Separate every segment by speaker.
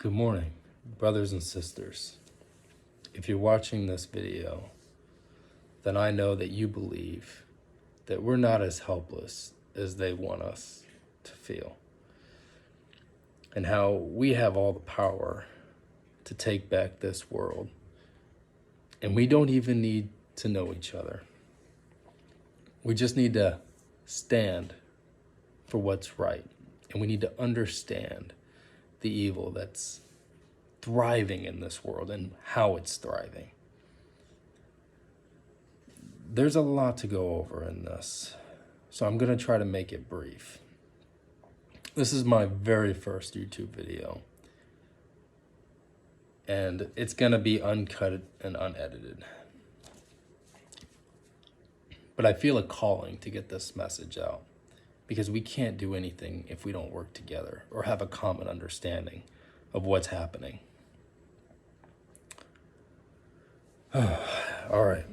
Speaker 1: Good morning, brothers and sisters. If you're watching this video, then I know that you believe that we're not as helpless as they want us to feel, and how we have all the power to take back this world, and we don't even need to know each other. We just need to stand for what's right, and we need to understand the evil that's thriving in this world and how it's thriving. There's a lot to go over in this, so I'm going to try to make it brief. This is my very first YouTube video, and it's going to be uncut and unedited. But I feel a calling to get this message out, because we can't do anything if we don't work together or have a common understanding of what's happening. All right.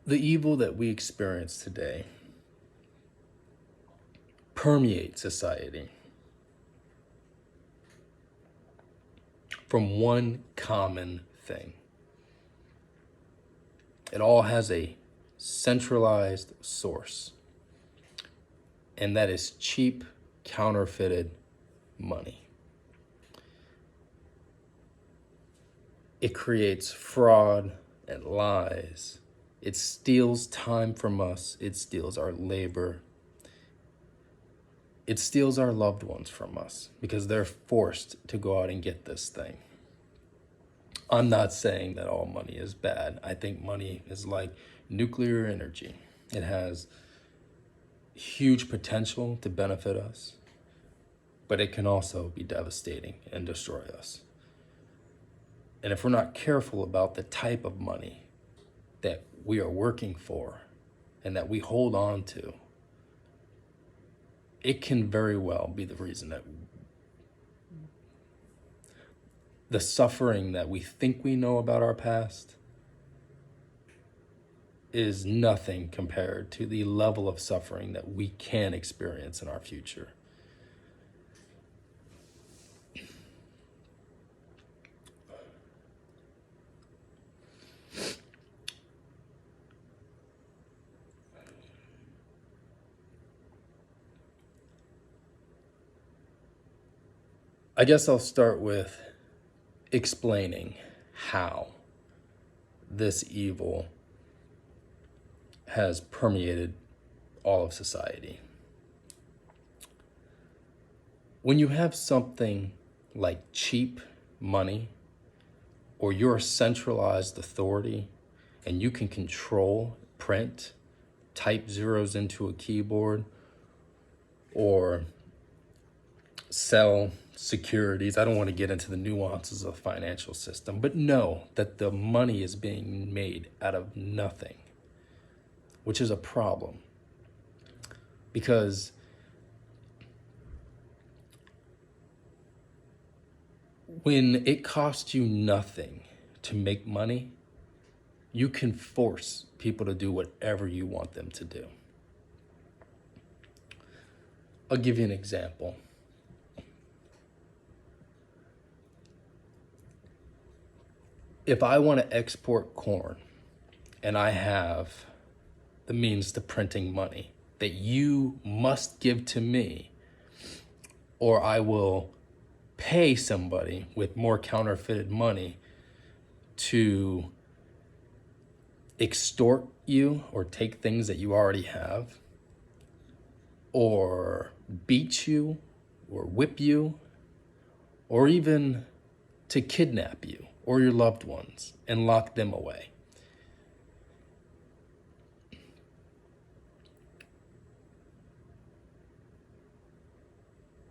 Speaker 1: The evil that we experience today permeates society from one common thing. It all has a centralized source, and that is cheap, counterfeited money. It creates fraud and lies. It steals time from us. It steals our labor. It steals our loved ones from us because they're forced to go out and get this thing. I'm not saying that all money is bad. I think money is like nuclear energy. It has huge potential to benefit us, but it can also be devastating and destroy us. And if we're not careful about the type of money that we are working for and that we hold on to, it can very well be the reason that the suffering that we think we know about our past is nothing compared to the level of suffering that we can experience in our future. I guess I'll start with explaining how this evil has permeated all of society. When you have something like cheap money, or you're a centralized authority and you can control, print, type zeros into a keyboard, or sell securities. I don't want to get into the nuances of the financial system, but know that the money is being made out of nothing, which is a problem. Because when it costs you nothing to make money, you can force people to do whatever you want them to do. I'll give you an example. If I want to export corn and I have the means to printing money that you must give to me, or I will pay somebody with more counterfeited money to extort you or take things that you already have, or beat you or whip you, or even to kidnap you or your loved ones and lock them away.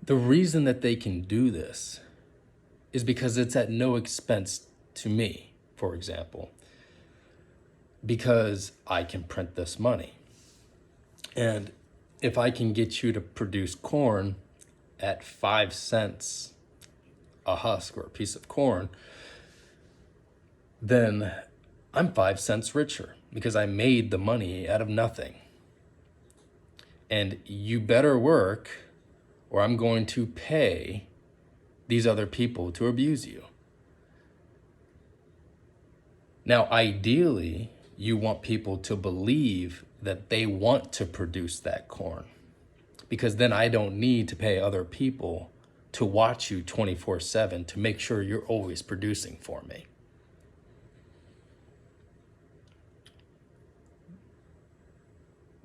Speaker 1: The reason that they can do this is because it's at no expense to me, for example, because I can print this money. And if I can get you to produce corn at 5 cents a husk or a piece of corn, then I'm 5 cents richer because I made the money out of nothing. And you better work or I'm going to pay these other people to abuse you. Now, ideally, you want people to believe that they want to produce that corn, because then I don't need to pay other people to watch you 24/7 to make sure you're always producing for me.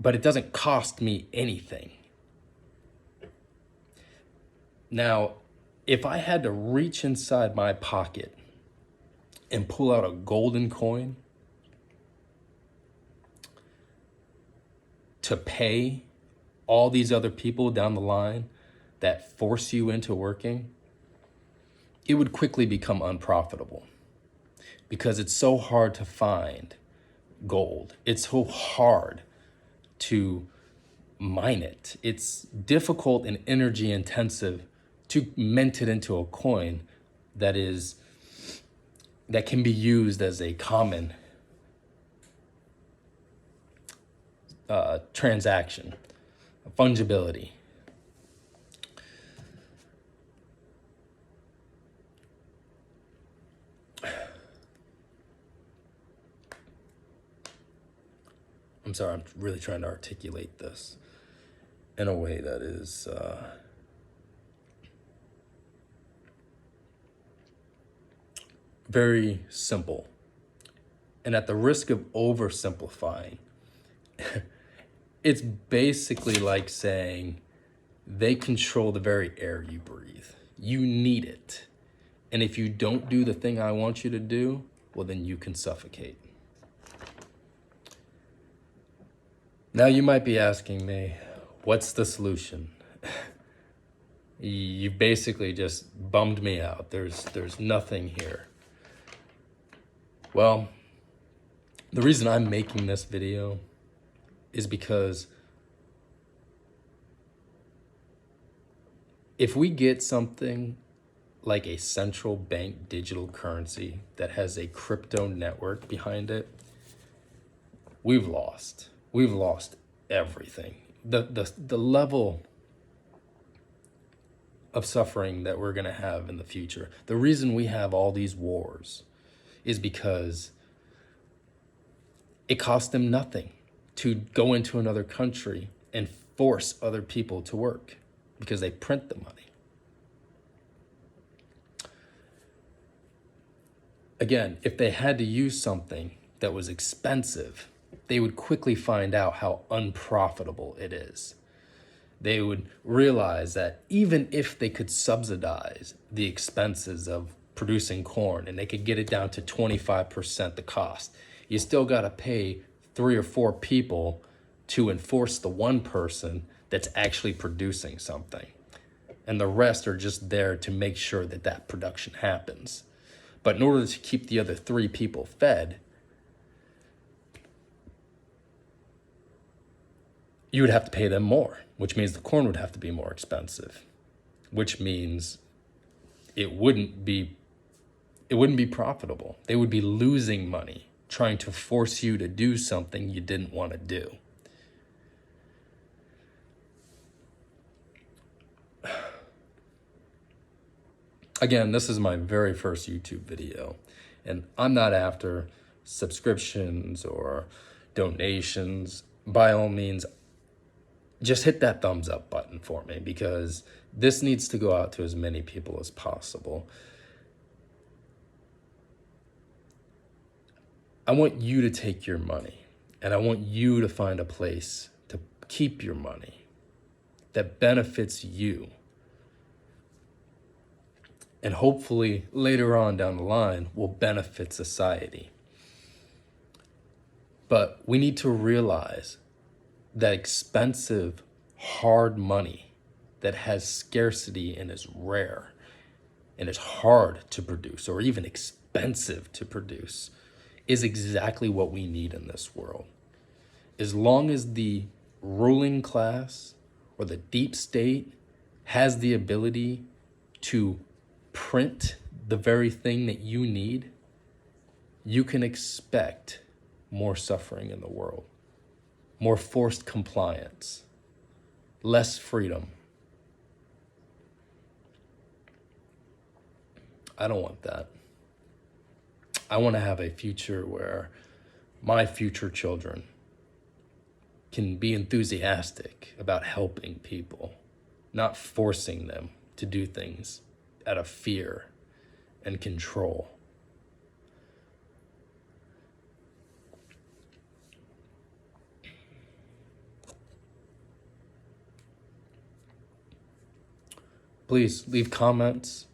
Speaker 1: But it doesn't cost me anything. Now, if I had to reach inside my pocket and pull out a golden coin to pay all these other people down the line that force you into working, it would quickly become unprofitable because it's so hard to find gold. It's so hard to mine it. It's difficult and energy intensive to mint it into a coin that can be used as a common transaction, fungibility. I'm sorry, I'm really trying to articulate this in a way that is very simple. And at the risk of oversimplifying, it's basically like saying they control the very air you breathe. You need it. And if you don't do the thing I want you to do, well, then you can suffocate. Now you might be asking me, what's the solution? You basically just bummed me out. There's nothing here. Well, the reason I'm making this video is because if we get something like a central bank digital currency that has a crypto network behind it, we've lost. We've lost everything. The level of suffering that we're gonna have in the future. The reason we have all these wars is because it costs them nothing to go into another country and force other people to work because they print the money. Again, if they had to use something that was expensive, they would quickly find out how unprofitable it is. They would realize that even if they could subsidize the expenses of producing corn and they could get it down to 25% the cost, you still got to pay 3 or 4 people to enforce the one person that's actually producing something. And the rest are just there to make sure that that production happens. But in order to keep the other 3 people fed, you would have to pay them more, which means the corn would have to be more expensive, which means it wouldn't be profitable. They would be losing money trying to force you to do something you didn't want to do. Again, this is my very first YouTube video, and I'm not after subscriptions or donations. By all means, just hit that thumbs up button for me because this needs to go out to as many people as possible. I want you to take your money and I want you to find a place to keep your money that benefits you. And hopefully later on down the line will benefit society. But we need to realize that expensive, hard money that has scarcity and is rare and is hard to produce or even expensive to produce is exactly what we need in this world. As long as the ruling class or the deep state has the ability to print the very thing that you need, you can expect more suffering in the world, more forced compliance, less freedom. I don't want that. I want to have a future where my future children can be enthusiastic about helping people, not forcing them to do things out of fear and control. Please leave comments.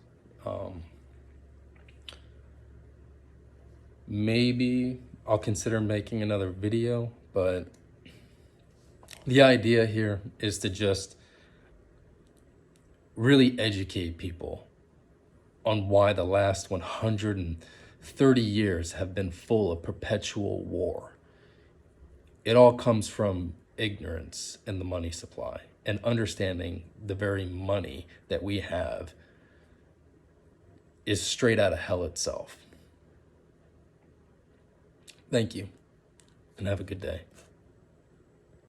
Speaker 1: Maybe I'll consider making another video, but the idea here is to just really educate people on why the last 130 years have been full of perpetual war. It all comes from ignorance in the money supply and understanding the very money that we have is straight out of hell itself. Thank you, and have a good day.